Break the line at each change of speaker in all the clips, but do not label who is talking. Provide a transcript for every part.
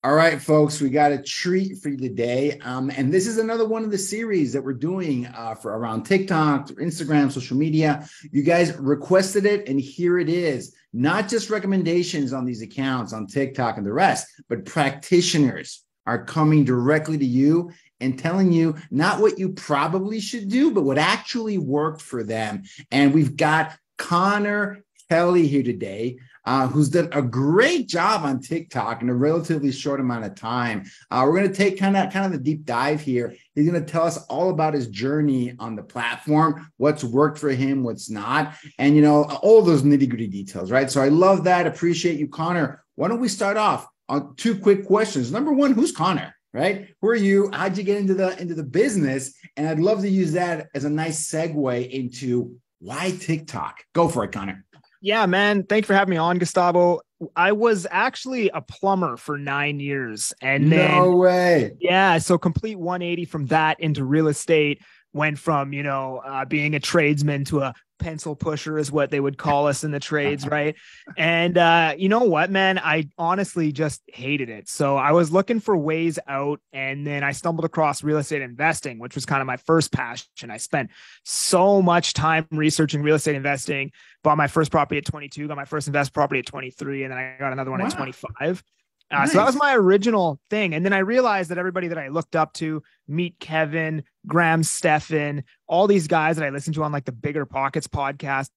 All right, folks, we got a treat for you today. And this is another one of the series that we're doing for around TikTok, Instagram, social media. You guys requested it, and here it is. Not just recommendations on these accounts on TikTok and the rest, but practitioners are coming directly to you and telling you not what you probably should do, but what actually worked for them. And we've got Connor Kelly here today, who's done a great job on TikTok in a relatively short amount of time. We're going to take kind of the deep dive here. He's going to tell us all about his journey on the platform, what's worked for him, what's not, and all those nitty-gritty details, right? So I love that. Appreciate you, Connor. Why don't we start off on two quick questions? Number one, who's Connor? Right? Who are you? How'd you get into the business? And I'd love to use that as a nice segue into why TikTok. Go for it, Connor.
Yeah, man. Thanks for having me on, Gustavo. I was actually a plumber for 9 years. And then,
no way.
Yeah. So complete 180 from that into real estate. Went from, being a tradesman to a pencil pusher is what they would call us in the trades. Right. And you know what, man, I honestly just hated it. So I was looking for ways out. And then I stumbled across real estate investing, which was kind of my first passion. I spent so much time researching real estate investing, bought my first property at 22, got my first invest property at 23, and then I got another one at 25. Nice. So that was my original thing. And then I realized that everybody that I looked up to, meet Kevin, Graham Stephan, all these guys that I listened to on like the Bigger Pockets podcast,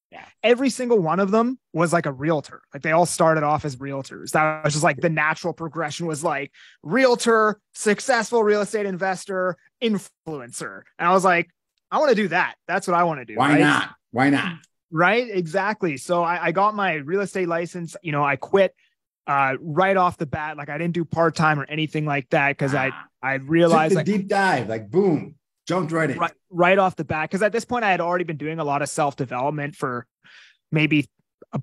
every single one of them was like a realtor. Like they all started off as realtors. That was just like the natural progression was like realtor, successful real estate investor, influencer. And I was like, I want to do that. That's what I want to do.
Why not? Why not?
Right. Exactly. So I got my real estate license. I quit right off the bat. Like I didn't do part-time or anything like that because I realized
took the deep dive, like boom, jumped right in.
Right off the bat. Because at this point I had already been doing a lot of self-development for maybe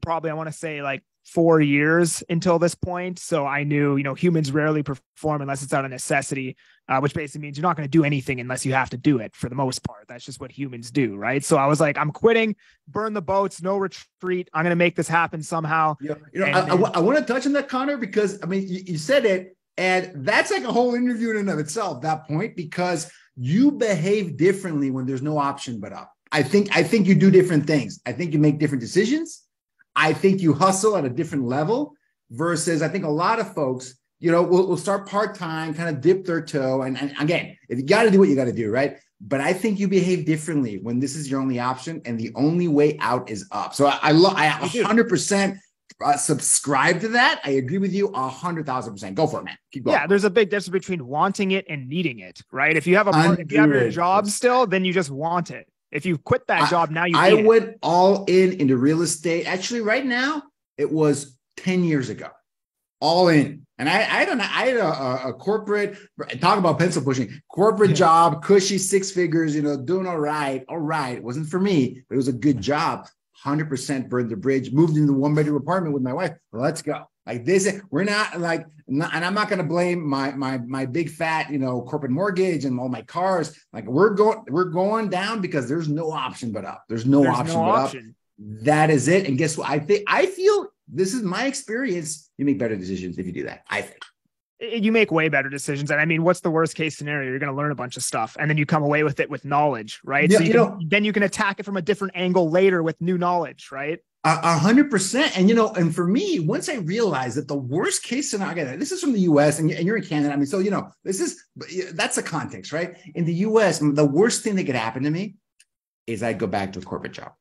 probably I want to say like 4 years until this point. So I knew, humans rarely perform unless it's out of necessity, which basically means you're not going to do anything unless you have to do it for the most part. That's just what humans do. Right. So I was like, I'm quitting, burn the boats, no retreat. I'm going to make this happen somehow.
I want to touch on that, Connor, because you said it, and that's like a whole interview in and of itself, that point, because you behave differently when there's no option but up. I think you do different things. I think you make different decisions. I think you hustle at a different level versus I think a lot of folks, will start part-time, kind of dip their toe. And again, if you got to do what you got to do, right? But I think you behave differently when this is your only option and the only way out is up. So I 100% subscribe to that. I agree with you 100,000%. Go for it, man. Keep going.
Yeah, there's a big difference between wanting it and needing it, right? If you have your job still, then you just want it. If you quit that job, now you
I went all into real estate. Actually, right now, it was 10 years ago. All in. And I had a corporate, talk about pencil pushing, corporate job, cushy 6 figures, doing all right. All right. It wasn't for me, but it was a good job. 100% burned the bridge, moved into a 1-bedroom apartment with my wife. Let's go. Like this, we're not like, and I'm not going to blame my big fat, corporate mortgage and all my cars. Like we're going down because there's no option but up. There's no option but up. That is it. And guess what? I feel this is my experience. You make better decisions if you do that. I think
you make way better decisions. And what's the worst case scenario? You're going to learn a bunch of stuff and then you come away with it with knowledge, right?
Yeah,
so then you can attack it from a different angle later with new knowledge, right?
100%. And, and for me, once I realized that the worst case scenario, this is from the US and you're in Canada. So, that's the context, right? In the US, the worst thing that could happen to me is I'd go back to a corporate job.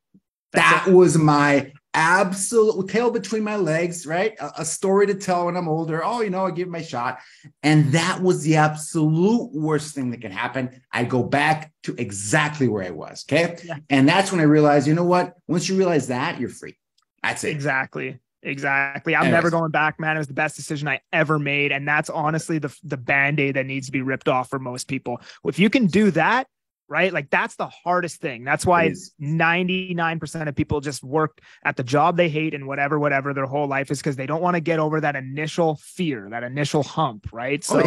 That was my absolute tail between my legs, right? A story to tell when I'm older. Oh, I give my shot. And that was the absolute worst thing that could happen. I go back to exactly where I was. Okay. Yeah. And that's when I realized, you know what? Once you realize that, you're free. That's it.
Exactly. I'm never going back, man. It was the best decision I ever made. And that's honestly the Band-Aid that needs to be ripped off for most people. If you can do that, right? Like that's the hardest thing. That's why 99% of people just work at the job they hate and whatever their whole life is because they don't want to get over that initial fear, that initial hump, right?
So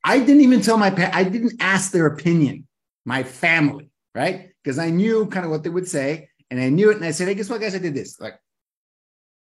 I didn't even tell I didn't ask their opinion, my family, right? Because I knew kind of what they would say and I knew it. And I said, hey, guess what, guys? I did this. Like,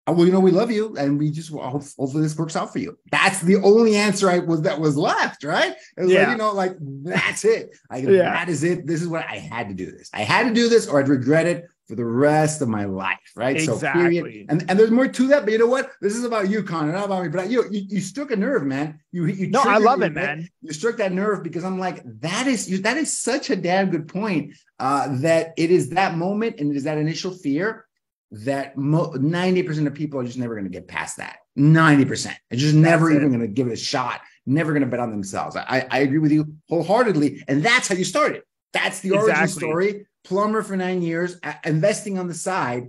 Well, we love you, and we just hopefully this works out for you. That's the only answer that was left, right? It was like, that's it. That is it. This is what I had to do this. I had to do this, or I'd regret it for the rest of my life, right?
Exactly.
So period. And there's more to that, but you know what? This is about you, Connor, not about me. But you struck a nerve, man.
No, I love it, man.
You struck that nerve because I'm like, that is such a damn good point. That it is that moment and it is that initial fear that 90% of people are just never going to get past that. 90%. They're just never even going to give it a shot. Never going to bet on themselves. I agree with you wholeheartedly. And that's how you started. That's the origin story. Plumber for 9 years, investing on the side.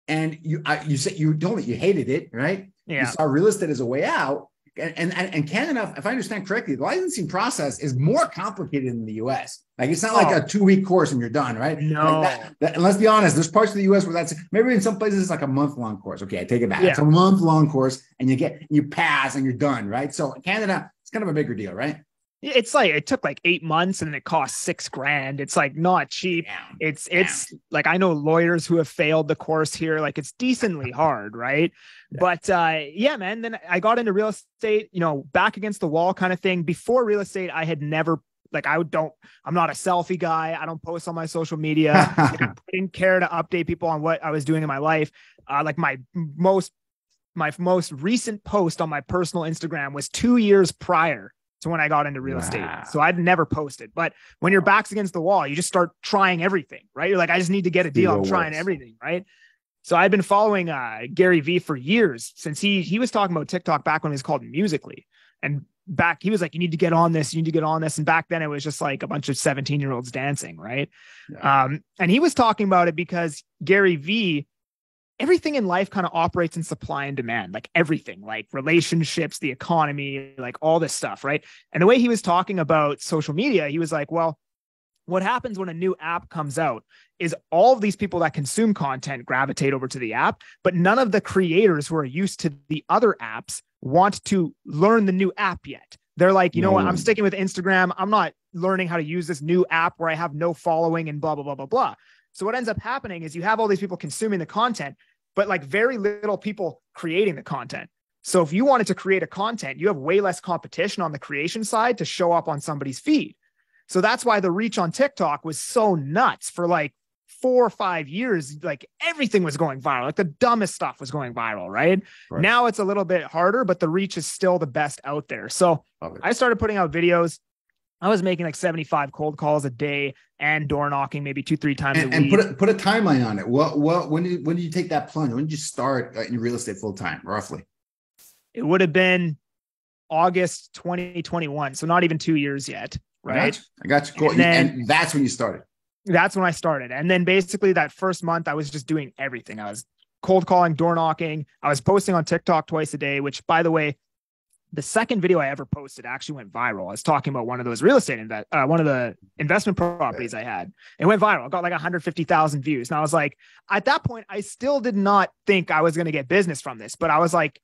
And you said you hated it, right?
Yeah.
You saw real estate as a way out. And Canada, if I understand correctly, the licensing process is more complicated than the US. Like it's not like a 2-week course and you're done, right?
No.
And let's be honest, there's parts of the US where that's maybe in some places it's like a month-long course. Okay, I take it back. Yeah. It's a month-long course and you pass and you're done, right? So Canada, it's kind of a bigger deal, right?
It's like it took like 8 months and it cost $6,000. It's like not cheap. It's like I know lawyers who have failed the course here. Like it's decently hard, right? Yeah. But yeah, man. Then I got into real estate, back against the wall kind of thing. Before real estate, I had never I'm not a selfie guy. I don't post on my social media. I didn't care to update people on what I was doing in my life. Like my most recent post on my personal Instagram was 2 years prior to when I got into real estate. So I'd never posted. But when your back's against the wall, you just start trying everything, right? You're like, I just need to get a deal. I'm trying everything, right? So I've been following Gary Vee for years, since he was talking about TikTok back when it was called Musical.ly. And back, he was like, you need to get on this. And back then it was just like a bunch of 17-year-olds dancing, right? Yeah. And he was talking about it because Gary Vee, everything in life kind of operates in supply and demand, like everything, like relationships, the economy, like all this stuff, right? And the way he was talking about social media, he was like, well, what happens when a new app comes out is all of these people that consume content gravitate over to the app, but none of the creators who are used to the other apps want to learn the new app yet. They're like, you know what? I'm sticking with Instagram. I'm not learning how to use this new app where I have no following and blah, blah, blah, blah, blah. So what ends up happening is you have all these people consuming the content, but like very little people creating the content. So if you wanted to create a content, you have way less competition on the creation side to show up on somebody's feed. So that's why the reach on TikTok was so nuts for like 4 or 5 years. Like everything was going viral. Like the dumbest stuff was going viral, right? Now it's a little bit harder, but the reach is still the best out there. So I started putting out videos. I was making like 75 cold calls a day and door knocking maybe 2-3 times a week.
And put a timeline on it. When did you take that plunge? When did you start in real estate full time, roughly?
It would have been August 2021. So not even 2 years yet. Right.
I got you. Cool. And that's when you started.
That's when I started. And then basically that first month I was just doing everything. I was cold calling, door knocking. I was posting on TikTok twice a day, which by the way, the second video I ever posted actually went viral. I was talking about one of those real estate, one of the investment properties I had. It went viral. I got like 150,000 views. And I was like, at that point, I still did not think I was going to get business from this, but I was like,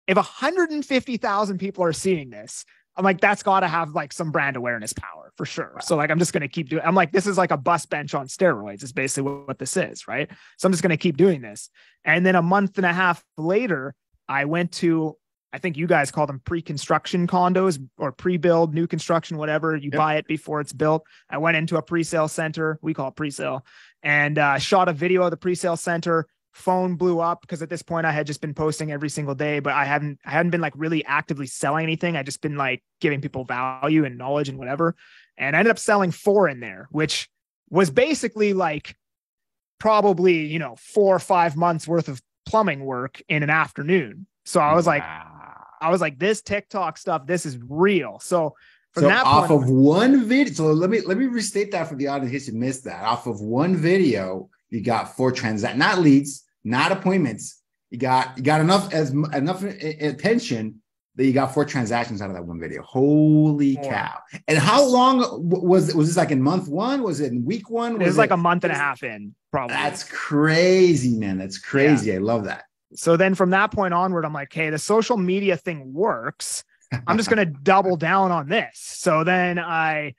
if 150,000 people are seeing this, I'm like, that's got to have like some brand awareness power for sure. So like, I'm just going to keep doing, I'm like, this is like a bus bench on steroids is basically what this is. Right. So I'm just going to keep doing this. And then a month and a half later, I went to, I think you guys call them pre-construction condos or pre-build, new construction, whatever. You buy it before it's built. I went into a pre-sale center. We call it pre-sale, and shot a video of the pre-sale center. Phone blew up because at this point I had just been posting every single day, but I hadn't been like really actively selling anything. I just been like giving people value and knowledge and whatever. And I ended up selling 4 in there, which was basically like probably, 4 or 5 months worth of plumbing work in an afternoon. So I was like, this TikTok stuff, this is real. So from that
off of one video, so let me restate that for the audience in case you missed that. Off of one video, you got 4 transactions, not leads, not appointments. You got enough attention that you got 4 transactions out of that one video. Holy cow! And how long was this? Like in month 1? Was it in week 1?
It was like a month and a half in, probably.
That's crazy, man. That's crazy. Yeah. I love that.
So then from that point onward, I'm like, hey, the social media thing works. I'm just going to double down on this. So then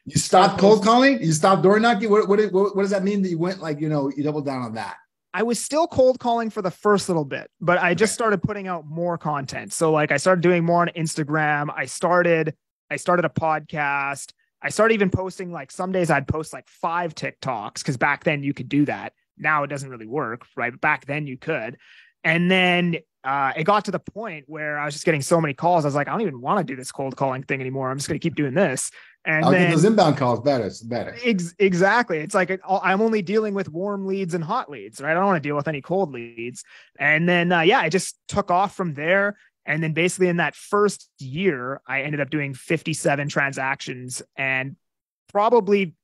you stopped cold calling, you stopped door knocking. What does that mean that you went like, you doubled down on that?
I was still cold calling for the first little bit, but I just started putting out more content. So like I started doing more on Instagram. I started a podcast. I started even posting, like some days I'd post like 5 TikToks, because back then you could do that. Now it doesn't really work, right? But back then you could. And then it got to the point where I was just getting so many calls. I was like, I don't even want to do this cold calling thing anymore. I'm just going to keep doing this. And
I'll
then
get those inbound calls better. It's better.
Exactly. It's like I'm only dealing with warm leads and hot leads, right? I don't want to deal with any cold leads. And then, I just took off from there. And then basically in that first year, I ended up doing 57 transactions, and probably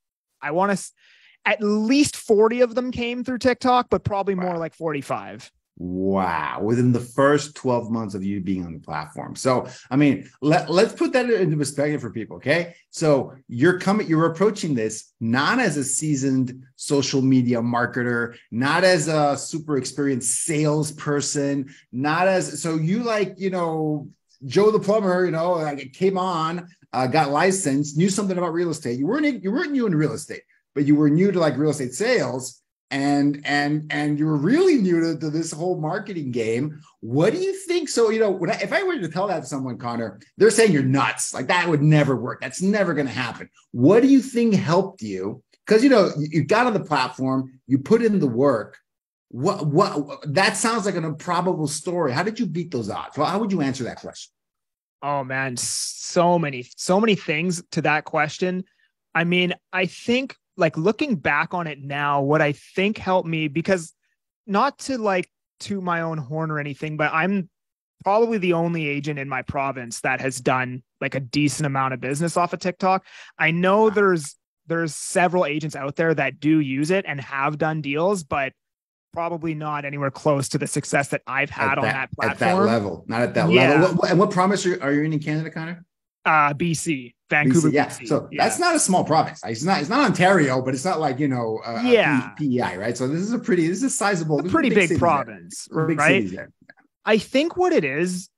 at least 40 of them came through TikTok, but probably more like 45.
Wow. Within the first 12 months of you being on the platform. So, I mean, let's put that into perspective for people. Okay. So you're approaching this not as a seasoned social media marketer, not as a super experienced salesperson, so you Joe the plumber, like came on, got licensed, knew something about real estate. You weren't new in real estate, but you were new to like real estate sales. And you were really new to this whole marketing game. What do you think? So, if I were to tell that to someone, Connor, they're saying you're nuts. Like that would never work. That's never going to happen. What do you think helped you? Because, you got on the platform, you put in the work. What that sounds like an improbable story. How did you beat those odds? Well, how would you answer that question?
Oh man, so many things to that question. I mean, I think, like looking back on it now, what I think helped me, because not to like toot my own horn or anything, but I'm probably the only agent in my province that has done like a decent amount of business off of TikTok. I know there's several agents out there that do use it and have done deals, but probably not anywhere close to the success that I've had on that platform. At
that level, not at that level. And what province are you in Canada, Connor?
BC, Vancouver,
BC.
BC.
So that's not a small province. It's not Ontario, but it's not like, PEI, right? So this is a sizable,
pretty big province,
big
right?
cities there.
I think what it is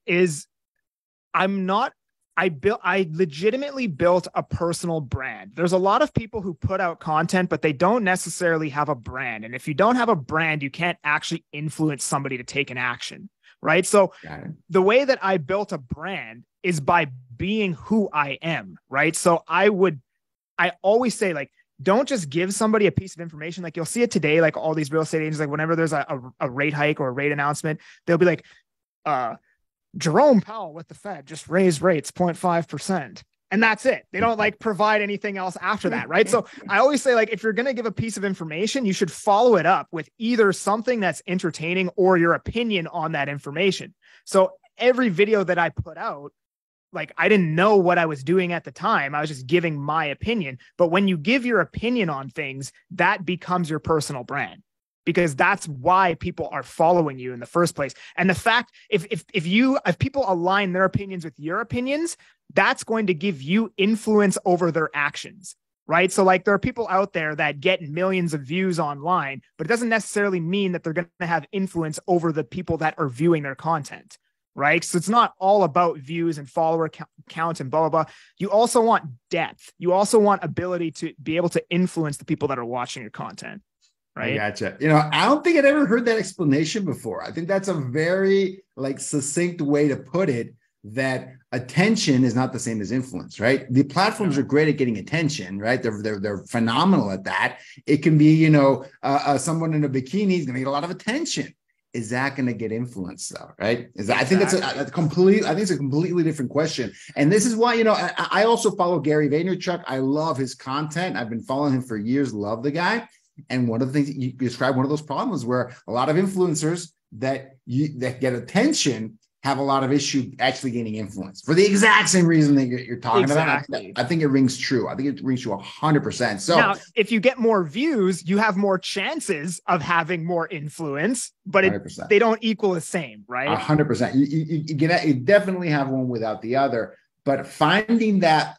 I legitimately built a personal brand. There's a lot of people who put out content, but they don't necessarily have a brand. And if you don't have a brand, you can't actually influence somebody to take an action, right? So the way that I built a brand is by being who I am, right? So I always say, like, don't just give somebody a piece of information. Like you'll see it today, like all these real estate agents, like whenever there's a rate hike or a rate announcement, they'll be like, Jerome Powell with the Fed just raised rates 0.5%. And that's it. They don't like provide anything else after that, right? So I always say, like, if you're going to give a piece of information, you should follow it up with either something that's entertaining or your opinion on that information. So every video that I put out, like, I didn't know what I was doing at the time. I was just giving my opinion. But when you give your opinion on things, that becomes your personal brand, because that's why people are following you in the first place. And the fact, if people align their opinions with your opinions, that's going to give you influence over their actions, right? So like there are people out there that get millions of views online, but it doesn't necessarily mean that they're going to have influence over the people that are viewing their content, right? So it's not all about views and follower count and blah, blah, blah. You also want depth. You also want ability to be able to influence the people that are watching your content. Right?
I gotcha. I don't think I'd ever heard that explanation before. I think that's a very succinct way to put it, that attention is not the same as influence, right? The platforms are great at getting attention, right? They're phenomenal at that. It can be, someone in a bikini is going to get a lot of attention. Is that going to get influence though? Right? I think it's a completely different question. And this is why, I also follow Gary Vaynerchuk. I love his content. I've been following him for years. Love the guy. And one of the things you describe, one of those problems where a lot of influencers that get attention have a lot of issue actually gaining influence for the exact same reason that you're talking about. I think it rings true. I think it rings true 100%. So
now, if you get more views, you have more chances of having more influence, but they don't equal the same, right?
100%. You definitely have one without the other. But finding that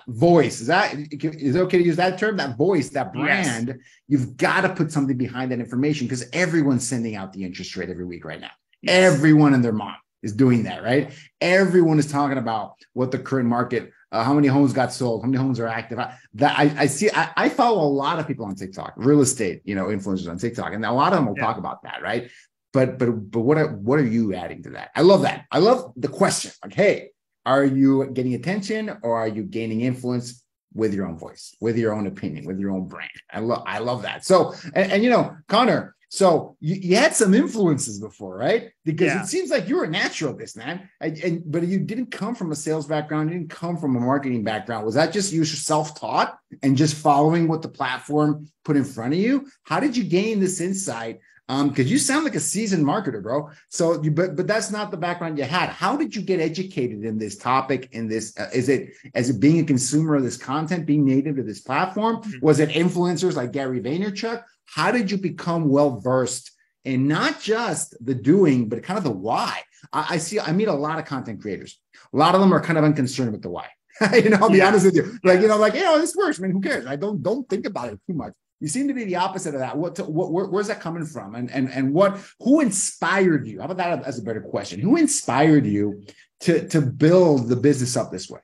voice, is it okay to use that term? That voice, that brand, yes. You've got to put something behind that information, because everyone's sending out the interest rate every week right now. Yes. Everyone and their mom is doing that, right? Everyone is talking about what the current market how many homes got sold, how many homes are active. I see. I follow a lot of people on TikTok, real estate, influencers on TikTok, and a lot of them will talk about that, right? But what are you adding to that? I love that. I love the question. Like, hey, are you getting attention or are you gaining influence with your own voice, with your own opinion, with your own brand? I love that. So, and Connor, so you had some influences before, right? Because it seems like you're a natural at this, man. But you didn't come from a sales background. You didn't come from a marketing background. Was that just you self-taught and just following what the platform put in front of you? How did you gain this insight? Because you sound like a seasoned marketer, bro. So, but that's not the background you had. How did you get educated in this topic? In this, is it being a consumer of this content, being native to this platform? Was it influencers like Gary Vaynerchuk? How did you become well versed in not just the doing, but kind of the why? I meet a lot of content creators. A lot of them are kind of unconcerned with the why. I'll be honest with you. Like, this works, man. Who cares? I don't think about it too much. You seem to be the opposite of that. Where's that coming from? And who inspired you? How about that as a better question? Who inspired you to build the business up this way?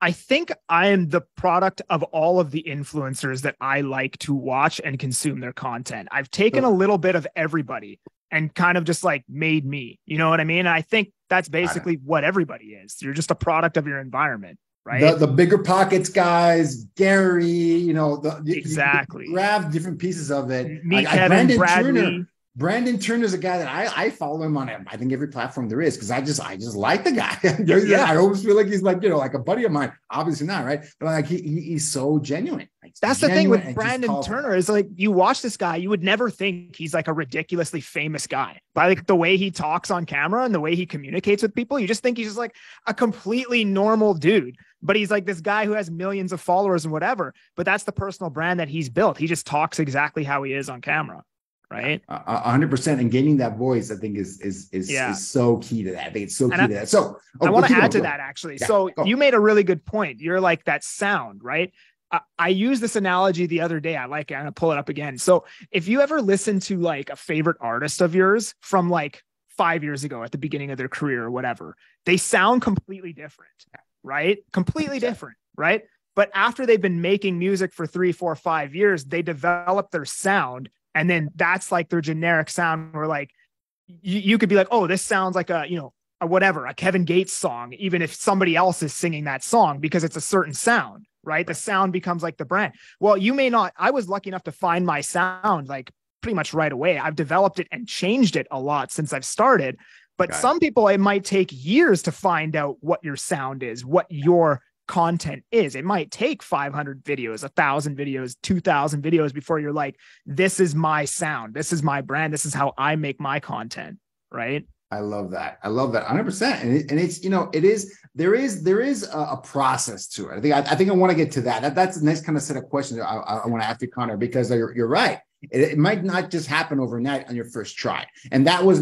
I think I am the product of all of the influencers that I like to watch and consume their content. I've taken a little bit of everybody and kind of just like made me, you know what I mean? And I think that's basically what everybody is. You're just a product of your environment. Right.
The bigger pockets guys, Gary,
exactly.
You grab different pieces of it.
Meet Kevin Bradley.
Brandon Turner's a guy that I follow him on, I think, every platform there is, because I just like the guy. I always feel like he's like a buddy of mine. Obviously not, right? But like he's so genuine.
That's the thing with Brandon Turner is like, you watch this guy, you would never think he's like a ridiculously famous guy. By like the way he talks on camera and the way he communicates with people, you just think he's just like a completely normal dude. But he's like this guy who has millions of followers and whatever. But that's the personal brand that he's built. He just talks exactly how he is on camera. Right.
100%. And gaining that voice, I think is so key to that. I think it's so key to that. So
I want to add to that, actually. Yeah, so you made a really good point. You're like that sound, right? I used this analogy the other day. I'm going to pull it up again. So if you ever listen to like a favorite artist of yours from like 5 years ago at the beginning of their career or whatever, they sound completely different, right? Completely different, right? But after they've been making music for 3, 4, 5 years, they develop their sound. And then that's like their generic sound where like, you could be like, oh, this sounds like a Kevin Gates song, even if somebody else is singing that song, because it's a certain sound, right? The sound becomes like the brand. Well, you may not. I was lucky enough to find my sound like pretty much right away. I've developed it and changed it a lot since I've started. But some people, it might take years to find out what your sound is, what your content is. It might take 500 videos, 1,000 videos, 2,000 videos before you're like, this is my sound. This is my brand. This is how I make my content. Right.
I love that. 100%. And it's, there is a process to it. I think I want to get to that. That's the next kind of set of questions I want to ask you, Connor, because you're right. It might not just happen overnight on your first try. And that was,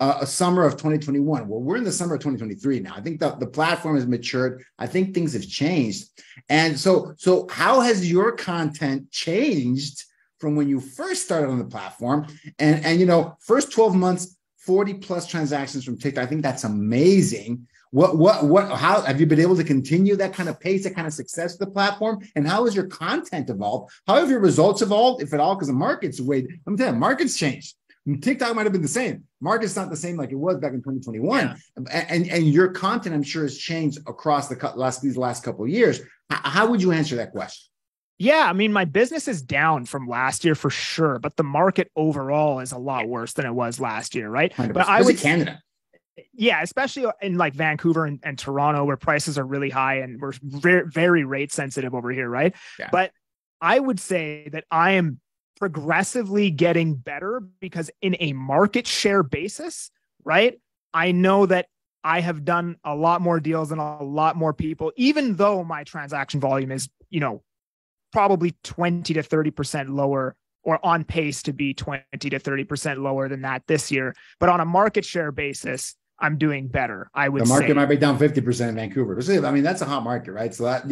a summer of 2021. Well, we're in the summer of 2023 now. I think the platform has matured. I think things have changed. And so how has your content changed from when you first started on the platform? And first 12 months, 40 plus transactions from TikTok. I think that's amazing. How have you been able to continue that kind of pace, that kind of success with the platform? And how has your content evolved? How have your results evolved, if at all? Because the market's let me tell you, market's changed. TikTok might have been the same. Market's not the same like it was back in 2021. Yeah. And your content, I'm sure, has changed across these last couple of years. How would you answer that question?
Yeah, I mean, my business is down from last year for sure, but the market overall is a lot worse than it was last year, right? 100%. But I would
Canada.
Yeah, especially in like Vancouver and Toronto, where prices are really high and we're very, very rate sensitive over here, right? Yeah. But I would say that I am progressively getting better because in a market share basis, right? I know that I have done a lot more deals than a lot more people, even though my transaction volume is, probably 20 to 30% lower, or on pace to be 20 to 30% lower than that this year. But on a market share basis, I'm doing better, I would
The market
say.
might be down 50% in Vancouver. I mean, that's a hot market, right? So that,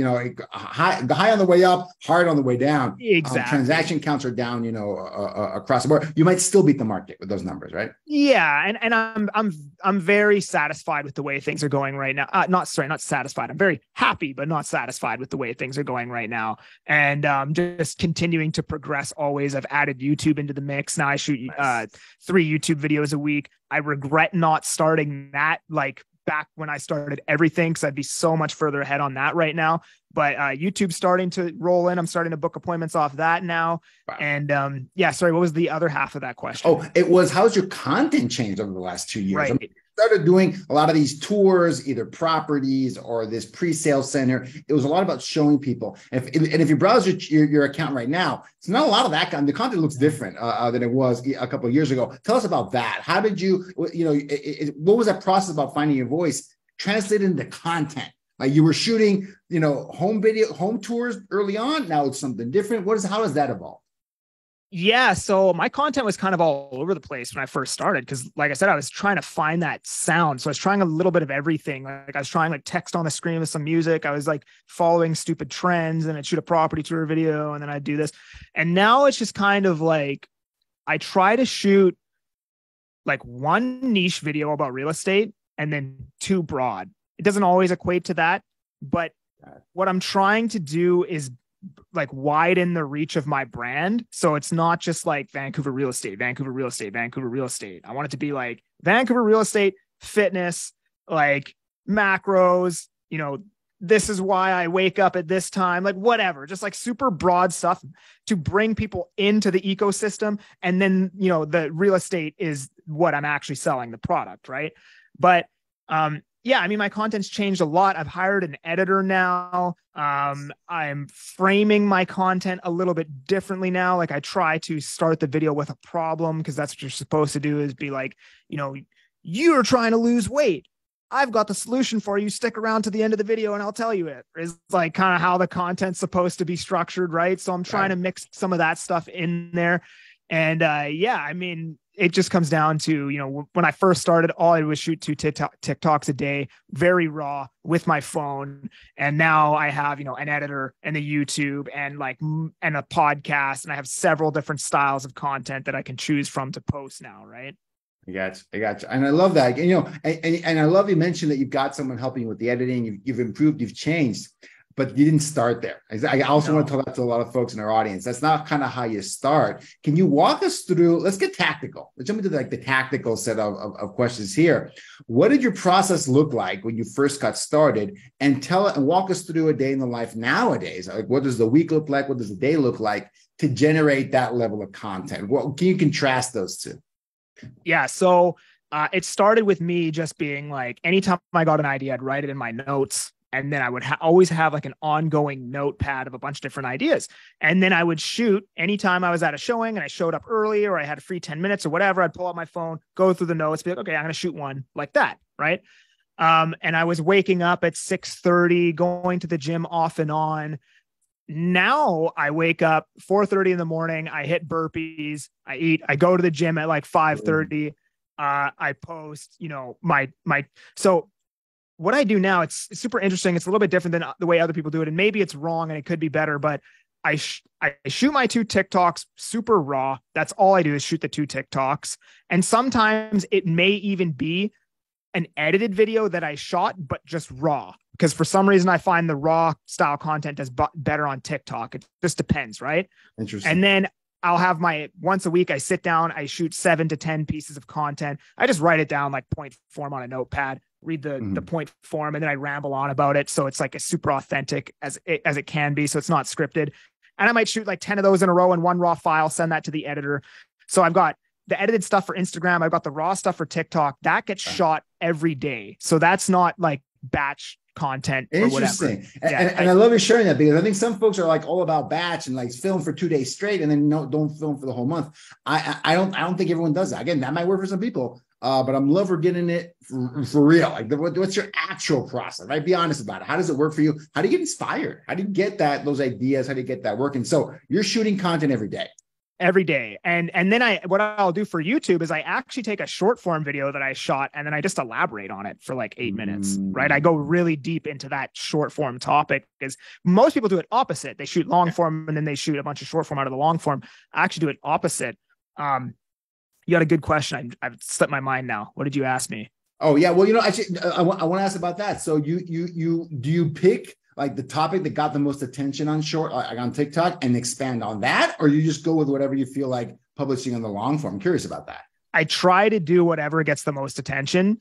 high on the way up, hard on the way down.
Exactly.
Transaction counts are down, across the board. You might still beat the market with those numbers, right?
Yeah, and I'm very satisfied with the way things are going right now. Not satisfied. I'm very happy, but not satisfied with the way things are going right now. And just continuing to progress. Always, I've added YouTube into the mix. Now I shoot
Nice.
3 YouTube videos a week. I regret not starting that like back when I started everything, because I'd be so much further ahead on that right now. But YouTube's starting to roll in. I'm starting to book appointments off that now.
Wow.
And yeah, sorry, what was the other half of that question?
Oh, it was, how's your content changed over the last 2 years?
Right.
I mean, started doing a lot of these tours, either properties or this pre-sale center. It was a lot about showing people. And if you browse your account right now, it's not a lot of that kind. The content looks different than it was a couple of years ago. Tell us about that. How did you, what was that process about finding your voice translated into content? Like you were shooting, home tours early on. Now it's something different. How does that evolve?
Yeah, so my content was kind of all over the place when I first started because, like I said, I was trying to find that sound. So I was trying a little bit of everything. Like I was trying like text on the screen with some music. I was like following stupid trends, and I'd shoot a property tour video, and then I'd do this. And now it's just kind of like I try to shoot like one niche video about real estate and then 2 broad. It doesn't always equate to that, but what I'm trying to do is like widen the reach of my brand. So it's not just like Vancouver real estate, Vancouver real estate, Vancouver real estate. I want it to be like Vancouver real estate, fitness, like macros, this is why I wake up at this time, like whatever, just like super broad stuff to bring people into the ecosystem. And then, the real estate is what I'm actually selling, the product. Right. But, yeah, I mean, my content's changed a lot. I've hired an editor now. I'm framing my content a little bit differently now. Like I try to start the video with a problem because that's what you're supposed to do, is be like, you're trying to lose weight. I've got the solution for you. Stick around to the end of the video and I'll tell you it. Is like kind of how the content's supposed to be structured, right? So I'm trying to mix some of that stuff in there. And yeah, I mean, it just comes down to, when I first started, all I did was shoot 2 TikToks a day, very raw with my phone. And now I have, an editor and a YouTube and a podcast. And I have several different styles of content that I can choose from to post now. Right.
I got you. And I love that. And I love you mentioned that you've got someone helping you with the editing. You've improved, you've changed, but you didn't start there. I also want to tell that to a lot of folks in our audience. That's not kind of how you start. Can you walk us through, let's get tactical. Let's jump into the tactical set of questions here. What did your process look like when you first got started? And walk us through a day in the life nowadays. Like, what does the week look like? What does the day look like to generate that level of content? Can you contrast those two?
Yeah. So it started with me just being like, anytime I got an idea, I'd write it in my notes. And then I would always have like an ongoing notepad of a bunch of different ideas. And then I would shoot anytime I was at a showing and I showed up early or I had a free 10 minutes or whatever. I'd pull out my phone, go through the notes, be like, okay, I'm going to shoot one like that. Right. And I was waking up at 6:30, going to the gym off and on. Now I wake up 4:30 in the morning. I hit burpees. I eat. I go to the gym at like 5:30. I post, so what I do now, it's super interesting. It's a little bit different than the way other people do it. And maybe it's wrong and it could be better, but I shoot my 2 TikToks super raw. That's all I do is shoot the 2 TikToks. And sometimes it may even be an edited video that I shot, but just raw. Because for some reason I find the raw style content does better on TikTok. It just depends, right?
Interesting.
And then I'll have once a week, I sit down, I shoot 7 to 10 pieces of content. I just write it down like point form on a notepad, read the point form, and then I ramble on about it. So it's like a super authentic as it can be. So it's not scripted. And I might shoot like 10 of those in a row in one raw file, send that to the editor. So I've got the edited stuff for Instagram. I've got the raw stuff for TikTok that gets shot every day. So that's not like batch content or whatever.
Interesting. And I love you sharing that, because I think some folks are like all about batch and like film for 2 days straight and then don't film for the whole month. I don't think everyone does that. Again, that might work for some people, but I'm love for getting it for real. Like what's your actual process, right? Be honest about it. How does it work for you? How do you get inspired? How do you get those ideas? How do you get that working? So you're shooting content every day.
every day. And then what I'll do for YouTube is I actually take a short form video that I shot and then I just elaborate on it for like 8 minutes, right? I go really deep into that short form topic because most people do it opposite. They shoot long form and then they shoot a bunch of short form out of the long form. I actually do it opposite. You got a good question. I've slipped my mind now. What did you ask me?
Oh yeah. Well, actually I want to ask about that. So do you pick like the topic that got the most attention on on TikTok and expand on that, or you just go with whatever you feel like publishing on the long form? I'm curious about that.
I try to do whatever gets the most attention.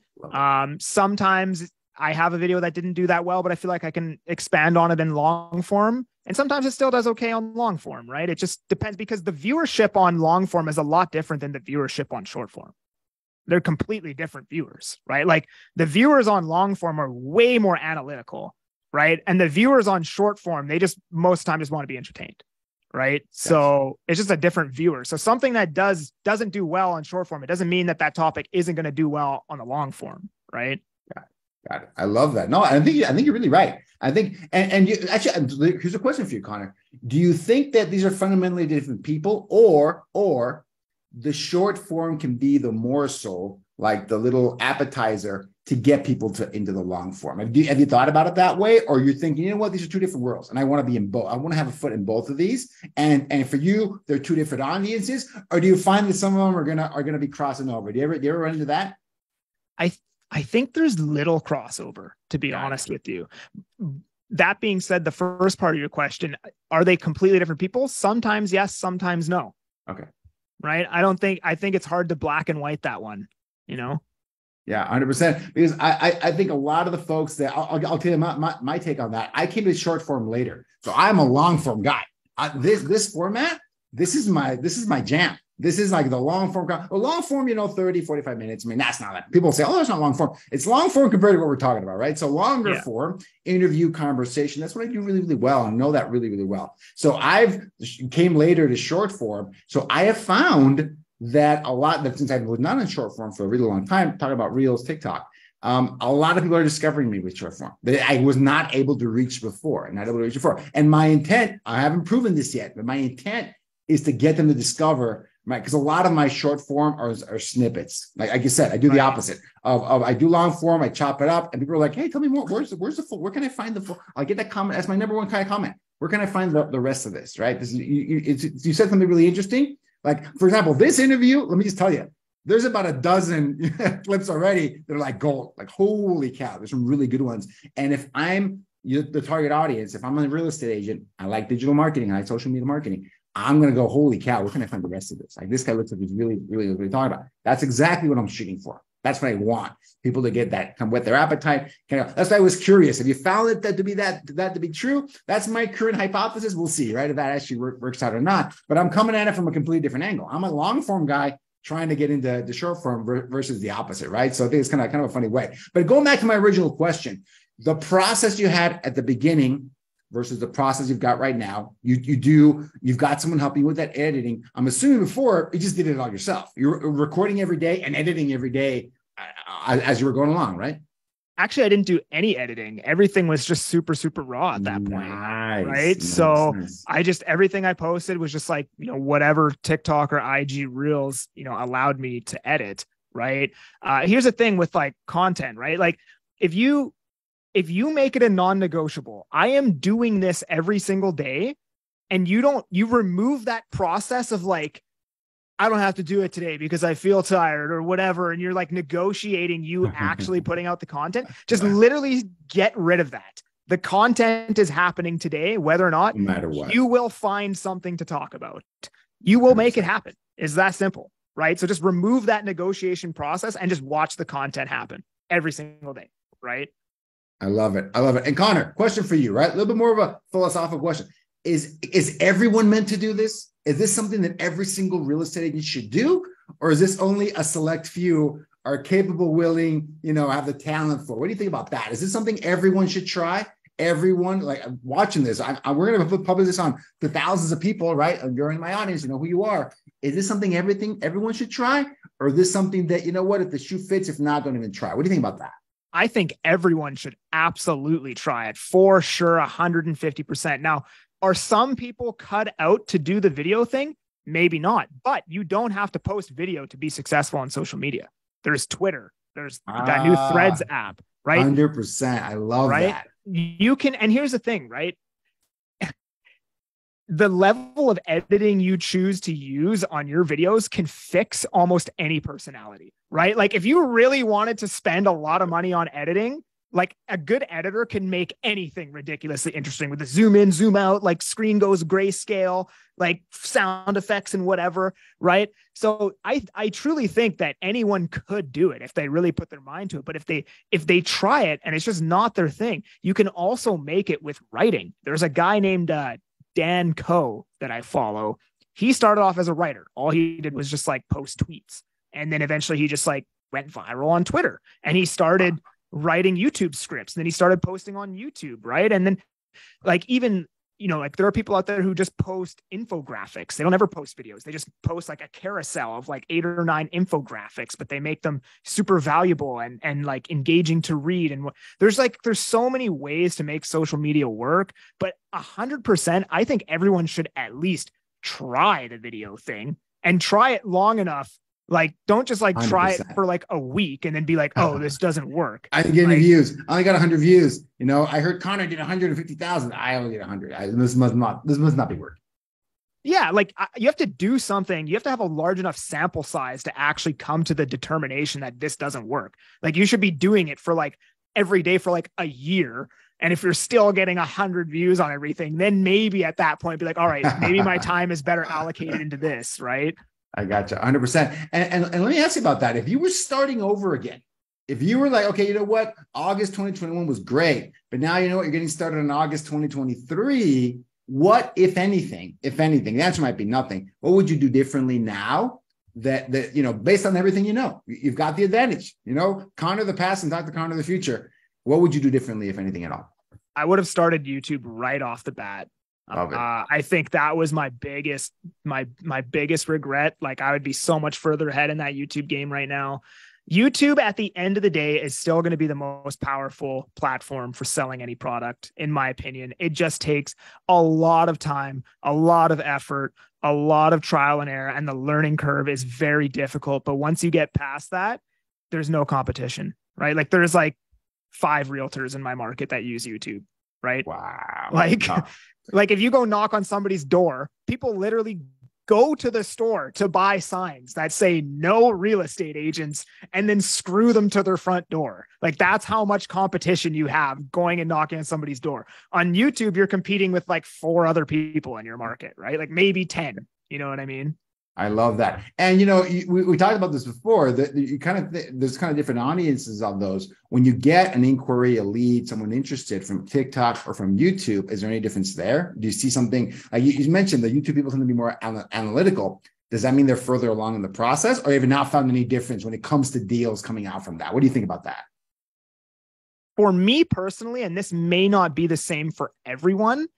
Sometimes I have a video that didn't do that well, but I feel like I can expand on it in long form. And sometimes it still does okay on long form, right? It just depends because the viewership on long form is a lot different than the viewership on short form. They're completely different viewers, right? Like the viewers on long form are way more analytical, right? And the viewers on short form, they just most of the time just want to be entertained, right? Gotcha. So it's just a different viewer. So something that doesn't do well on short form, it doesn't mean that topic isn't going to do well on the long form, right?
Got it. I love that. No, I think you're really right. I think, and you actually, here's a question for you, Connor. Do you think that these are fundamentally different people, or the short form can be the morsel, like the little appetizer to get people into the long form? Have you thought about it that way, or you're thinking, you know what, these are two different worlds, and I want to be in both. I want to have a foot in both of these, and for you, they're two different audiences. Or do you find that some of them are gonna be crossing over? Do you ever run into that?
I think there's little crossover, to be honest with you. That being said, the first part of your question, are they completely different people? Sometimes yes, sometimes no.
Okay.
Right? I think it's hard to black and white that one, Yeah,
100%. Because I think a lot of the folks that I'll tell you my take on that. I came to short form later, so I'm a long form guy. This format, this is my jam. This is like the long form. The long form, 30, 45 minutes. I mean, that's not that. People say, oh, that's not long form. It's long form compared to what we're talking about, right? So longer form, interview, conversation. That's what I do really, really well. I know that really, really well. So I've came later to short form. So I have found that a lot that since I was not in short form for a really long time, talking about Reels, TikTok, a lot of people are discovering me with short form that I was not able to reach before, And my intent, I haven't proven this yet, but my intent is to get them to discover, right? Because a lot of my short form are snippets. Like I said, I do the opposite of I do long form, I chop it up, and people are like, hey, tell me more. Where's the full? Where can I find the full? I get that comment. That's my number one kind of comment. Where can I find the rest of this, right? You said something really interesting. Like, for example, this interview, let me just tell you, there's about a dozen clips already that are like gold. Like, holy cow, there's some really good ones. And if I'm the target audience, if I'm a real estate agent, I like digital marketing, I like social media marketing, I'm going to go, holy cow, where can I find the rest of this? Like, this guy looks like he's really, really what we're talking about. That's exactly what I'm shooting for. That's what I want. People to get that, come with their appetite. That's why I was curious. Have you found it that to be true? That's my current hypothesis. We'll see, right? If that actually works out or not. But I'm coming at it from a completely different angle. I'm a long form guy trying to get into the short form versus the opposite, right? So I think it's kind of a funny way. But going back to my original question, the process you had at the beginning versus the process you've got right now, you've got someone helping you with that editing. I'm assuming before you just did it all yourself. You're recording every day and editing every day as you were going along, right?
Actually, I didn't do any editing. Everything was just super, super raw at that point. Right. So everything I posted was just like, whatever TikTok or IG Reels, allowed me to edit. Right. Here's the thing with like content, right? Like if you make it a non-negotiable, I am doing this every single day, and you remove that process of like, I don't have to do it today because I feel tired or whatever. And you're like negotiating you actually putting out the content. Just literally get rid of that. The content is happening today, whether or not, no matter what, you will find something to talk about. You will make it happen. It's that simple, right? So just remove that negotiation process and just watch the content happen every single day, right?
I love it. And Connor, question for you, right? A little bit more of a philosophical question. Is everyone meant to do this? Is this something that every single real estate agent should do? Or is this only a select few are capable, willing, have the talent for? What do you think about that? Is this something everyone should try? Everyone, like watching this, we're going to publish this on to thousands of people, right? You're in my audience, you know who you are. Is this something everyone should try? Or is this something that, if the shoe fits, if not, don't even try? What do you think about that?
I think everyone should absolutely try it for sure. 150%. Now, are some people cut out to do the video thing? Maybe not, but you don't have to post video to be successful on social media. There's Twitter. There's that new Threads app, right?
100%. I love that.
You can, and here's the thing, right? The level of editing you choose to use on your videos can fix almost any personality, right? Like if you really wanted to spend a lot of money on editing, like a good editor can make anything ridiculously interesting with the zoom in, zoom out, like screen goes grayscale, like sound effects and whatever, right? So I truly think that anyone could do it if they really put their mind to it. But if they try it and it's just not their thing, you can also make it with writing. There's a guy named Dan Coe that I follow. He started off as a writer. All he did was just like post tweets. And then eventually he just like went viral on Twitter and he started writing YouTube scripts. And then he started posting on YouTube. Right. And then like, even, you know, like there are people out there who just post infographics. They don't ever post videos. They just post like a carousel of like 8 or 9 infographics, but they make them super valuable and like engaging to read. And there's so many ways to make social media work, but 100%, I think everyone should at least try the video thing and try it long enough. Like, don't just like 100%. Try it for like a week and then be like, oh, this doesn't work.
I didn't get any views. I only got 100 views. You know, I heard Connor did 150,000. I only get 100. This must not be working.
Yeah. Like you have to do something. You have to have a large enough sample size to actually come to the determination that this doesn't work. Like you should be doing it for like every day for like a year. And if you're still getting 100 views on everything, then maybe at that point, be like, all right, maybe my time is better allocated into this. Right.
I got you 100%. And let me ask you about that. If you were starting over again, if you were like, okay, you know what? August 2021 was great, but now you know what? You're getting started in August 2023. What, if anything, the answer might be nothing. What would you do differently now that you know, based on everything you know? You've got the advantage, you know, Connor the past and Dr. Connor the future. What would you do differently, if anything at all?
I would have started YouTube right off the bat. I think that was my biggest regret. Like I would be so much further ahead in that YouTube game right now. YouTube at the end of the day is still going to be the most powerful platform for selling any product. In my opinion, it just takes a lot of time, a lot of effort, a lot of trial and error, and the learning curve is very difficult. But once you get past that, there's no competition, right? Like there's like 5 realtors in my market that use YouTube, right?
Wow.
Like if you go knock on somebody's door, people literally go to the store to buy signs that say no real estate agents and then screw them to their front door. Like that's how much competition you have going and knocking on somebody's door. On YouTube, you're competing with like 4 other people in your market, right? Like maybe 10, you know what I mean?
I love that. And, you know, we talked about this before, that you there's kind of different audiences of those. When you get an inquiry, a lead, someone interested from TikTok or from YouTube, is there any difference there? Do you see something, like you mentioned the YouTube people tend to be more analytical. Does that mean they're further along in the process, or have you not found any difference when it comes to deals coming out from that? What do you think about that?
For me personally, and this may not be the same for everyone,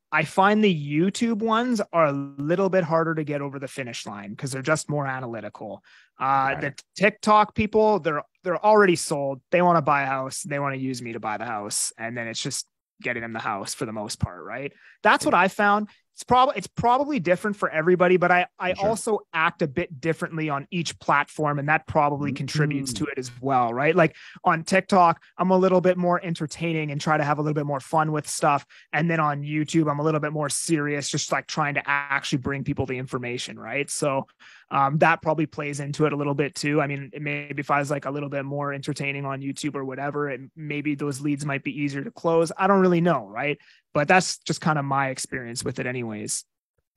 I find the YouTube ones are a little bit harder to get over the finish line because they're just more analytical. Right. The TikTok people, they're already sold. They want to buy a house. They want to use me to buy the house. And then it's just getting them the house for the most part, right? That's what I found. It's probably different for everybody, but I sure. Also act a bit differently on each platform, and that probably contributes to it as well, right? Like on TikTok, I'm a little bit more entertaining and try to have a little bit more fun with stuff. And then on YouTube, I'm a little bit more serious, just like trying to actually bring people the information, right? So that probably plays into it a little bit too. I mean, maybe if I was like a little bit more entertaining on YouTube or whatever, maybe those leads might be easier to close. I don't really know, right? But that's just kind of my experience with it anyways.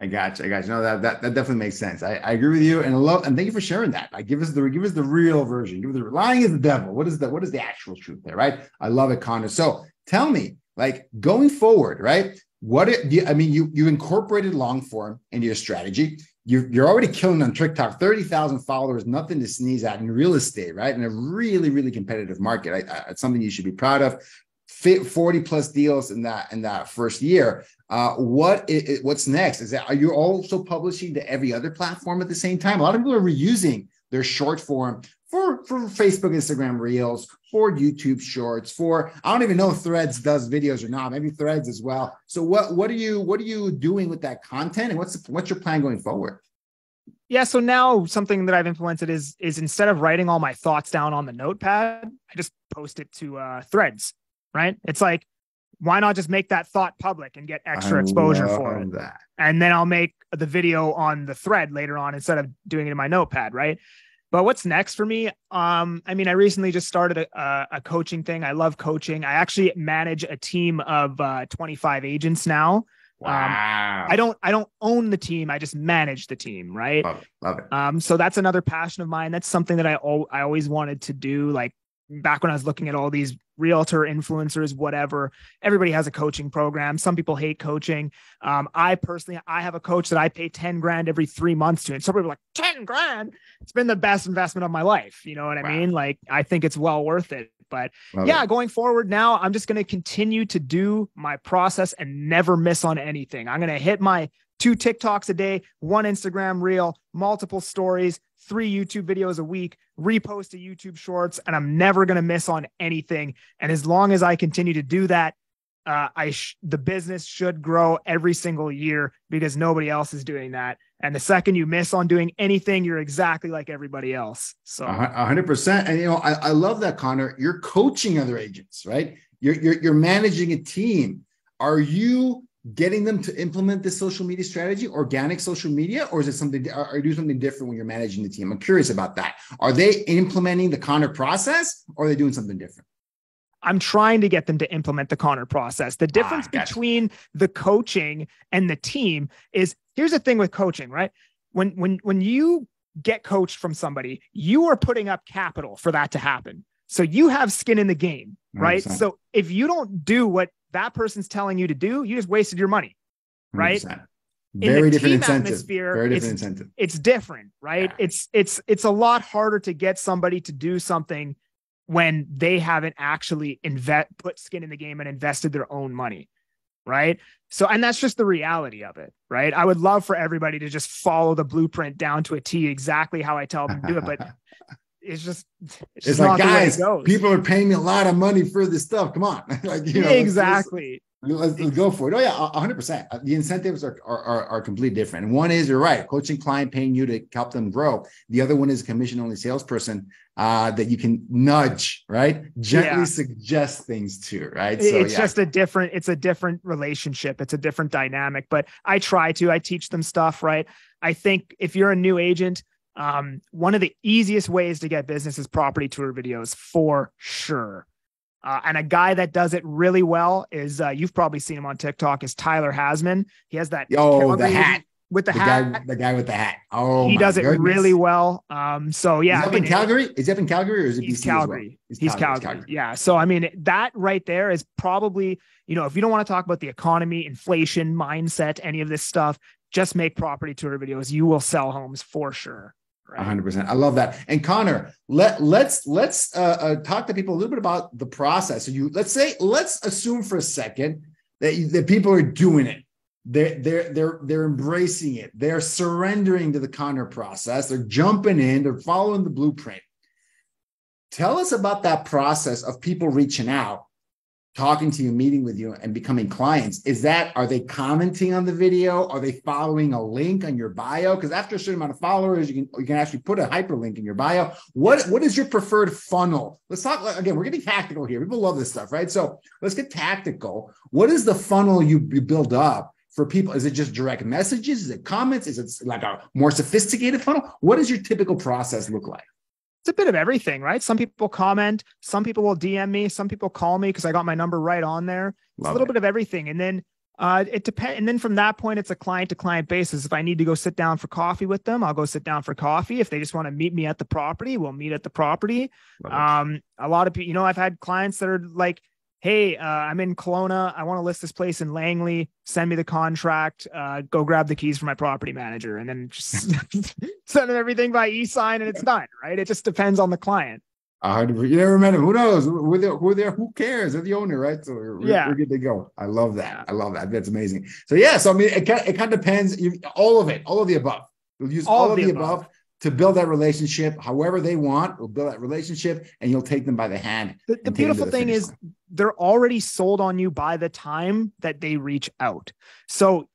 I got you. No, that definitely makes sense. I agree with you, and thank you for sharing that. Like, give us the real version. Lying is the devil. What is the actual truth there, right? I love it, Connor. So tell me, like, going forward, right? You incorporated long form into your strategy. You're already killing on TikTok, 30,000 followers, nothing to sneeze at in real estate, right? In a really, really competitive market. It's something you should be proud of. 40 plus deals in that first year. What's next? Are you also publishing to every other platform at the same time? A lot of people are reusing their short form for Facebook, Instagram Reels, for YouTube Shorts, I don't even know if Threads does videos or not. Maybe Threads as well. So what are you doing with that content, and what's your plan going forward?
Yeah. So now something that I've implemented is instead of writing all my thoughts down on the notepad, I just post it to Threads, right? It's like, why not just make that thought public and get
I
extra exposure for it?
love that.
And then I'll make the video on the thread later on instead of doing it in my notepad, right? But what's next for me? I mean, I recently just started a coaching thing. I love coaching. I actually manage a team of 25 agents now.
Wow.
I don't own the team. I just manage the team, right?
Love it. Love it.
So that's another passion of mine. That's something that I always wanted to do. Like back when I was looking at all these realtor influencers, whatever, everybody has a coaching program. Some people hate coaching. I personally have a coach that I pay 10 grand every 3 months to. And some people are like, 10 grand. It's been the best investment of my life. You know what I mean? Like, I think it's well worth it. But going forward now, I'm just going to continue to do my process and never miss on anything. I'm going to hit my 2 TikToks a day, 1 Instagram reel, multiple stories, 3 YouTube videos a week, repost a YouTube shorts, and I'm never going to miss on anything. And as long as I continue to do that, the business should grow every single year because nobody else is doing that. And the second you miss on doing anything, you're exactly like everybody else. So
100%. And, I love that, Connor. You're coaching other agents, right? You're managing a team. Are you getting them to implement this social media strategy, organic social media, or is it something, are you doing something different when you're managing the team? I'm curious about that. Are they implementing the Connor process, or are they doing something different?
I'm trying to get them to implement the Connor process. The difference between the coaching and the team is, here's the thing with coaching, right? When you get coached from somebody, you are putting up capital for that to happen. So you have skin in the game, right?
100%.
So if you don't do what that person's telling you to do, you just wasted your money, right?
100%. Very different incentive. It's
different, right? Yeah. It's a lot harder to get somebody to do something when they haven't actually put skin in the game and invested their own money, right? So, and that's just the reality of it, right? I would love for everybody to just follow the blueprint down to a T, exactly how I tell them to do it, but it's
like, guys, people are paying me a lot of money for this stuff. Come on. Like,
exactly.
Let's go for it. Oh yeah, 100%. The incentives are completely different. And one is, you're right, coaching client paying you to help them grow. The other one is a commission-only salesperson that you can nudge, right? Gently suggest things to, right? So
it's just a different relationship. It's a different dynamic, but I teach them stuff, right? I think if you're a new agent, one of the easiest ways to get business is property tour videos, for sure. And a guy that does it really well is, you've probably seen him on TikTok, is Tyler Hasman. He has that.
The hat.
With the hat.
The guy with the hat. Oh,
he does it really well. So yeah.
Is he up in Calgary? Is he up in Calgary, or is it
he's
BC
Calgary?
As well?
He's Calgary. Yeah. So, I mean, that right there is probably, if you don't want to talk about the economy, inflation, mindset, any of this stuff, just make property tour videos. You will sell homes for sure. Right.
100%. I love that. And Connor, let's talk to people a little bit about the process. So let's assume for a second that people are doing it. They're embracing it. They're surrendering to the Connor process. They're jumping in. They're following the blueprint. Tell us about that process of people reaching out, talking to you, meeting with you, and becoming clients. Are they commenting on the video? Are they following a link on your bio? Because after a certain amount of followers, you can actually put a hyperlink in your bio. What is your preferred funnel? Let's talk again. We're getting tactical here. People love this stuff, right? So let's get tactical. What is the funnel you build up for people? Is it just direct messages? Is it comments? Is it like a more sophisticated funnel? What does your typical process look like?
It's a bit of everything, right? Some people comment, some people will DM me, some people call me because I got my number right on there. It's a little bit of everything. And then it depends. And then from that point, it's a client to client basis. If I need to go sit down for coffee with them, I'll go sit down for coffee. If they just want to meet me at the property, we'll meet at the property. A lot of people, I've had clients that are like, hey, I'm in Kelowna. I want to list this place in Langley. Send me the contract. Go grab the keys from my property manager, and then just send them everything by e-sign, and it's done, right? It just depends on the client.
You never met him. Who knows? Who there? Who cares? They're the owner, right? So we're good to go. I love that. I love that. That's amazing. So I mean, it kind of depends. All of the above. We'll use all of the above to build that relationship however they want. We'll build that relationship, and you'll take them by the hand.
The beautiful thing is they're already sold on you by the time that they reach out. So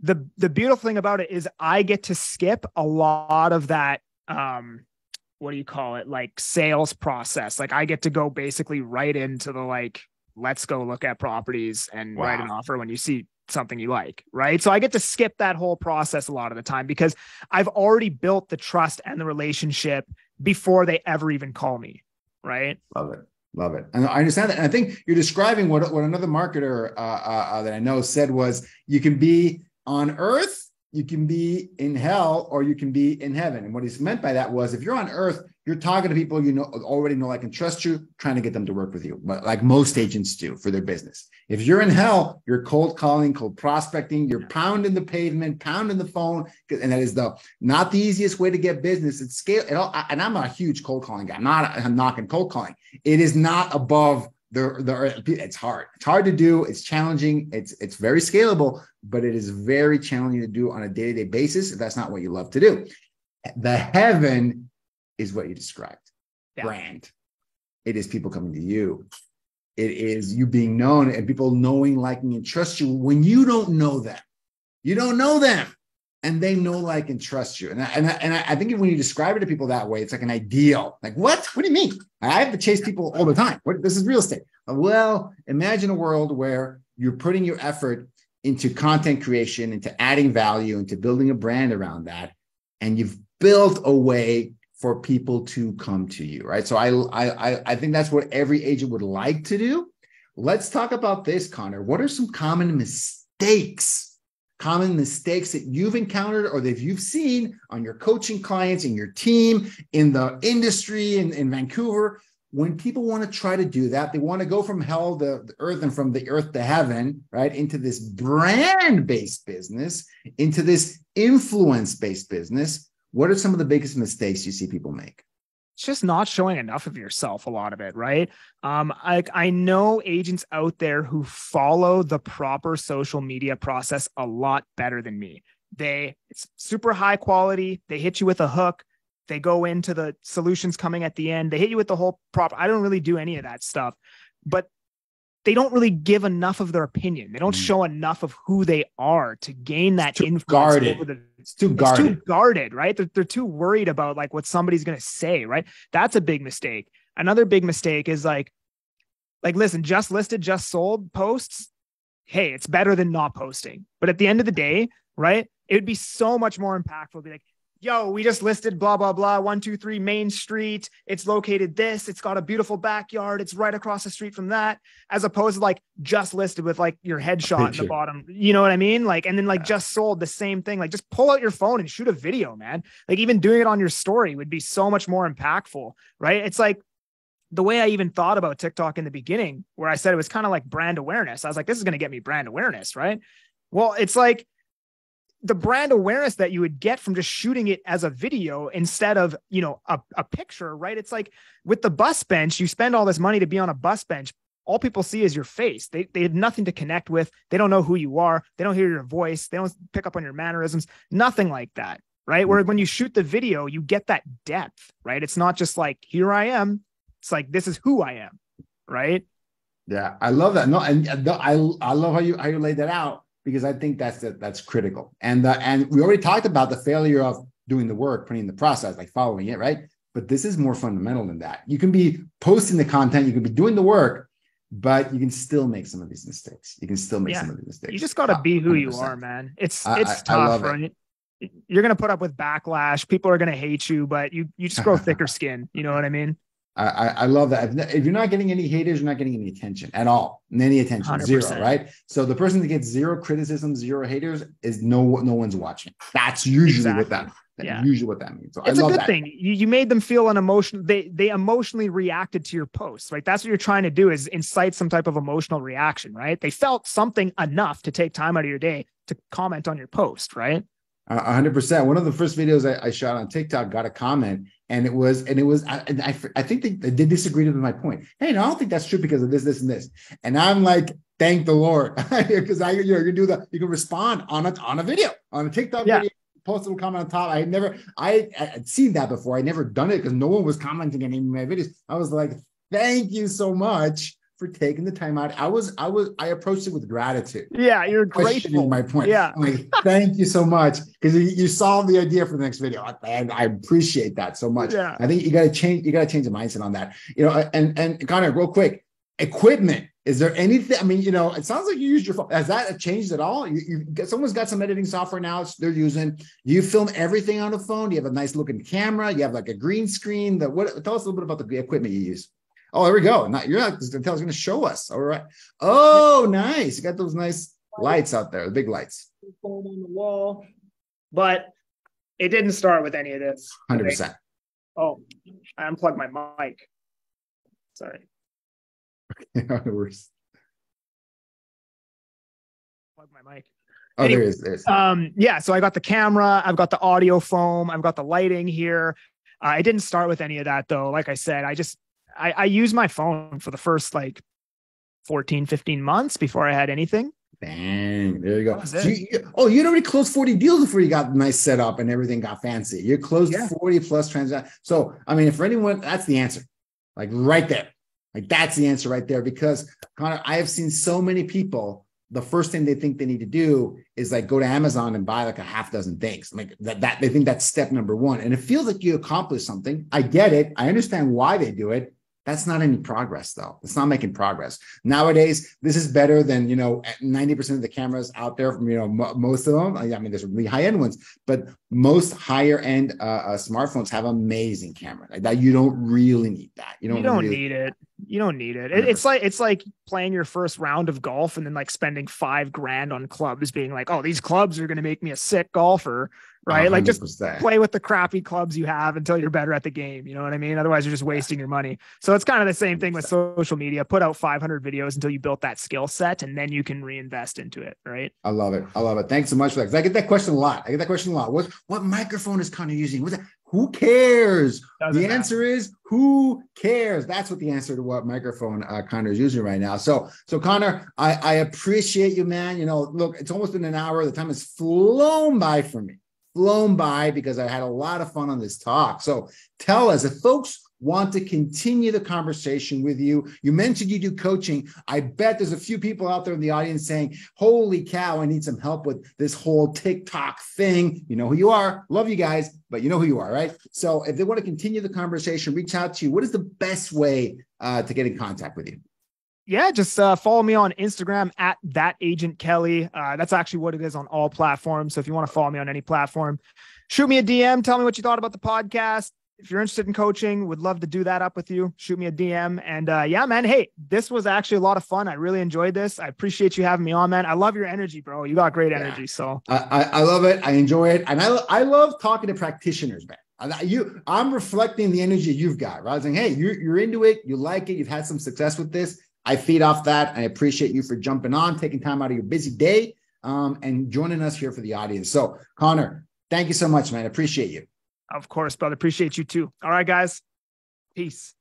the beautiful thing about it is I get to skip a lot of that. What do you call it? Like sales process. Like I get to go basically right into the, like, let's go look at properties and write an offer when you see something you like, right? So I get to skip that whole process a lot of the time because I've already built the trust and the relationship before they ever even call me, right?
Love it. Love it. And I understand that. And I think you're describing what another marketer that I know said was, you can be on earth, you can be in hell, or you can be in heaven. And what he's meant by that was, if you're on earth, you're talking to people you know, already know, like, and trust you, trying to get them to work with you, but like most agents do for their business. If you're in hell, you're cold calling, cold prospecting, you're pounding the pavement, pounding the phone, and that is not the easiest way to get business. It's scale. And I'm a huge cold calling guy. I'm knocking cold calling. It is not above it's hard. It's hard to do. It's challenging. It's very scalable, but it is very challenging to do on a day-to-day basis if that's not what you love to do. The heaven is what you described. Yeah. Brand. It is people coming to you. It is you being known and people knowing, liking, and trust you when you don't know them. You don't know them, and they know, like, and trust you. And I think when you describe it to people that way, it's like an ideal. Like, what? What do you mean? I have to chase people all the time. This is real estate. Well, imagine a world where you're putting your effort into content creation, into adding value, into building a brand around that, and you've built a way for people to come to you, right? So I think that's what every agent would like to do. Let's talk about this, Connor. What are some common mistakes that you've encountered or that you've seen on your coaching clients, in your team, in the industry, in Vancouver? When people want to try to do that, they want to go from hell to the earth and from the earth to heaven, right? Into this brand-based business, into this influence-based business. What are some of the biggest mistakes you see people make?
It's just not showing enough of yourself, a lot of it, right? I know agents out there who follow the proper social media process a lot better than me. It's super high quality. They hit you with a hook. They go into the solutions coming at the end. They hit you with the whole I don't really do any of that stuff, but they don't really give enough of their opinion. They don't show enough of who they are to gain that influence over the. It's too guarded, right? They're too worried about, like, what somebody's going to say, right? That's a big mistake. Another big mistake is like, listen, just listed, just sold posts. Hey, it's better than not posting. But at the end of the day, right? It would be so much more impactful to be like, yo, we just listed blah, blah, blah, 123 Main Street. It's located this. It's got a beautiful backyard. It's right across the street from that, as opposed to like just listed with like your headshot in the bottom. You know what I mean? Like, and then like just sold, the same thing. Like, just pull out your phone and shoot a video, man. Like, even doing it on your story would be so much more impactful, right? It's like the way I even thought about TikTok in the beginning, where I said it was kind of like brand awareness. I was like, this is going to get me brand awareness, right? Well, it's like the brand awareness that you would get from just shooting it as a video instead of, you know, a picture, right? It's like with the bus bench, you spend all this money to be on a bus bench. All people see is your face. They have nothing to connect with. They don't know who you are. They don't hear your voice. They don't pick up on your mannerisms, nothing like that, right? Where when you shoot the video, you get that depth, right? It's not just like, here I am. It's like, this is who I am, right?
Yeah, I love that. No, and I love how you laid that out, because I think that's critical. And we already talked about the failure of doing the work, putting in the process, like following it, right? But this is more fundamental than that. You can be posting the content, you can be doing the work, but you can still make some of these mistakes. You just got
to be who 100%. You are, man. It's tough, right? You're going to put up with backlash. People are going to hate you, but you just grow thicker skin. You know what I mean?
I love that. If you're not getting any haters, you're not getting any attention at all. Any attention, 100%. Zero, right? So the person that gets zero criticism, zero haters is no one's watching. That's usually what that means. So
it's a good thing. You made them feel an emotion. They emotionally reacted to your post, right? That's what you're trying to do, is incite some type of emotional reaction, right? They felt something enough to take time out of your day to comment on your post, right?
100%. One of the first videos I shot on TikTok got a comment, and it was I think they disagreed with my point. Hey, no, I don't think that's true because of this, and this. And I'm like, thank the Lord, because you can respond on a video, on a TikTok video, post a little comment on top. I'd seen that before. I never done it because no one was commenting on any of my videos. I was like, thank you so much for taking the time out. I approached it with gratitude.
Yeah, you're grateful.
My point.
Yeah.
I'm like, thank you so much, because you solved the idea for the next video. And I appreciate that so much.
Yeah.
I think you got to change the mindset on that. And Connor, real quick, equipment. Is there anything? I mean, it sounds like you use your phone. Has that changed at all? Someone's got some editing software now they're using. Do you film everything on the phone? Do you have a nice looking camera? You have like a green screen? Tell us a little bit about the equipment you use. Oh, there we go. You're not going to show us. All right. Oh, nice. You got those nice lights out there, the big lights.
On the wall. But it didn't start with any of this.
100%.
Oh, I unplugged my mic. Sorry.
No worries.
Plug my mic.
Oh, anyway, there is.
Yeah. So I got the camera. I've got the audio foam. I've got the lighting here. I didn't start with any of that though. Like I said, I used my phone for the first like 14, 15 months before I had anything.
Bang. There you go. So you'd already closed 40 deals before you got nice setup and everything got fancy. You closed 40 plus transactions. So, I mean, for anyone, that's the answer. Like right there. Like that's the answer right there. Because Connor, I have seen so many people, the first thing they think they need to do is like go to Amazon and buy like a half dozen things. Like that they think that's step number one. And it feels like you accomplished something. I get it. I understand why they do it. That's not any progress though. It's not making progress. Nowadays, this is better than, 90% of the cameras out there from, most of them. I mean, there's really high-end ones, but most higher end smartphones have amazing cameras. Like that, you don't really need that. You don't
need it. You don't need it. It's like playing your first round of golf and then like spending $5,000 on clubs, being like, oh, these clubs are going to make me a sick golfer, right? 100%. Like just play with the crappy clubs you have until you're better at the game. You know what I mean? Otherwise, you're just wasting your money. So it's kind of the same thing with social media. Put out 500 videos until you built that skill set, and then you can reinvest into it, right? I
love it. Thanks so much for that. 'Cause I get that question a lot. What microphone is Connor using? Who cares? The answer is who cares? That's what the answer to what microphone Connor is using right now. So Connor, I appreciate you, man. Look, it's almost been an hour. The time has flown by for me. Flown by because I had a lot of fun on this talk. So tell us, if folks want to continue the conversation with you, you mentioned you do coaching. I bet there's a few people out there in the audience saying, holy cow, I need some help with this whole TikTok thing. You know who you are. Love you guys, but you know who you are, right? So if they want to continue the conversation, reach out to you. What is the best way to get in contact with you?
Yeah, just follow me on Instagram at @ThatAgentKelly. That's actually what it is on all platforms. So if you want to follow me on any platform, shoot me a DM. Tell me what you thought about the podcast. If you're interested in coaching, would love to do that up with you. Shoot me a DM. And yeah, man, hey, this was actually a lot of fun. I really enjoyed this. I appreciate you having me on, man. I love your energy, bro. You got great energy. So
I love it. I enjoy it. And I love talking to practitioners, man. I'm reflecting the energy you've got, right? I was saying, hey, you're into it. You like it. You've had some success with this. I feed off that. I appreciate you for jumping on, taking time out of your busy day, and joining us here for the audience. So Connor, thank you so much, man. I appreciate you.
Of course, brother. Appreciate you too. All right, guys. Peace.